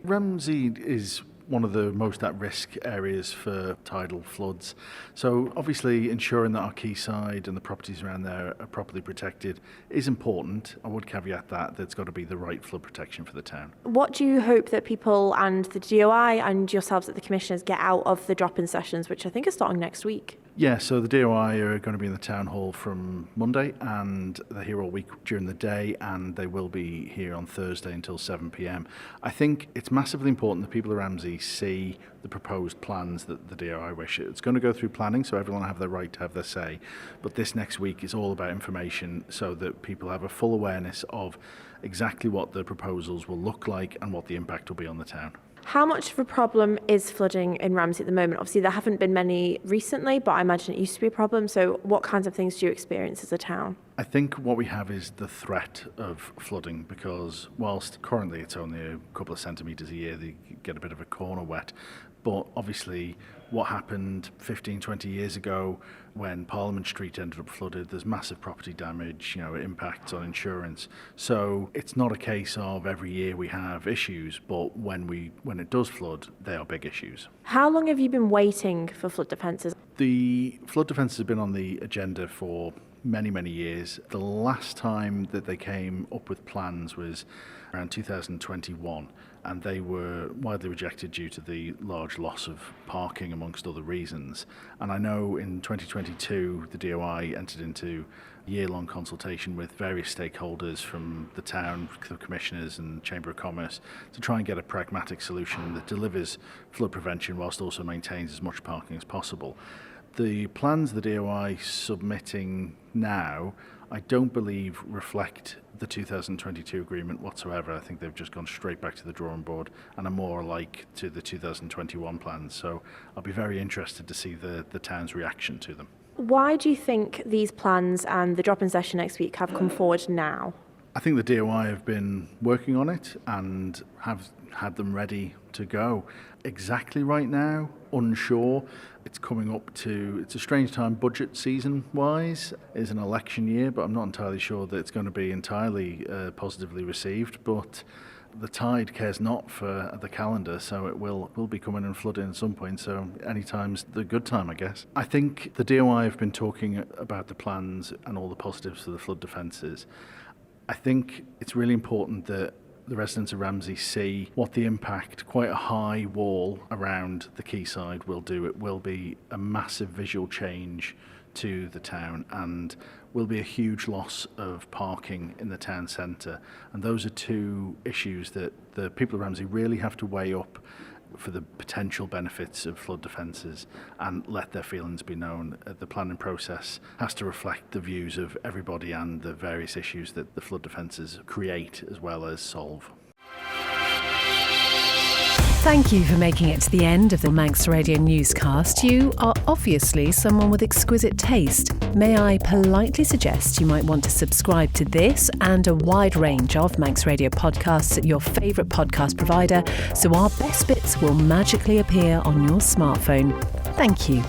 Ramsey is one of the most at-risk areas for tidal floods. So obviously ensuring that our quayside and the properties around there are properly protected is important. I would caveat that there's got to be the right flood protection for the town. What do you hope that people and the DOI and yourselves at the Commissioners get out of the drop-in sessions, which I think are starting next week? Yeah, so the DOI are going to be in the town hall from Monday, and they're here all week during the day, and they will be here on Thursday until 7 p.m. I think it's massively important that people of Ramsey see the proposed plans that the DOI wish. It's going to go through planning, so everyone will have the right to have their say, but this next week is all about information so that people have a full awareness of exactly what the proposals will look like and what the impact will be on the town. How much of a problem is flooding in Ramsey at the moment? Obviously, there haven't been many recently, but I imagine it used to be a problem. So what kinds of things do you experience as a town? I think what we have is the threat of flooding, because whilst currently it's only a couple of centimetres a year, they get a bit of a corner wet. But obviously what happened 15, 20 years ago when Parliament Street ended up flooded, there's massive property damage, it impacts on insurance. So it's not a case of every year we have issues, but when it does flood, they are big issues. How long have you been waiting for flood defences? The flood defences have been on the agenda for many, many years. The last time that they came up with plans was around 2021, and they were widely rejected due to the large loss of parking amongst other reasons. And I know in 2022 the DOI entered into a year-long consultation with various stakeholders from the town, the commissioners and Chamber of Commerce to try and get a pragmatic solution that delivers flood prevention whilst also maintains as much parking as possible. The plans the DOI submitting now, I don't believe reflect the 2022 agreement whatsoever. I think they've just gone straight back to the drawing board and are more alike to the 2021 plans. So I'll be very interested to see the town's reaction to them. Why do you think these plans and the drop-in session next week have come forward now? I think the DOI have been working on it and have had them ready to go. Exactly right now, unsure. It's a strange time budget season wise. It's an election year, but I'm not entirely sure that it's going to be entirely positively received. But the tide cares not for the calendar, so it will be coming and flooding at some point. So any time's the good time, I guess. I think the DOI have been talking about the plans and all the positives for the flood defences. I think it's really important that the residents of Ramsey see what the impact quite a high wall around the quayside will do. It will be a massive visual change to the town and will be a huge loss of parking in the town centre. And those are two issues that the people of Ramsey really have to weigh up for the potential benefits of flood defences and let their feelings be known. The planning process has to reflect the views of everybody and the various issues that the flood defences create as well as solve. Thank you for making it to the end of the Manx Radio newscast. You are obviously someone with exquisite taste. May I politely suggest you might want to subscribe to this and a wide range of Manx Radio podcasts at your favourite podcast provider so our best bits will magically appear on your smartphone. Thank you.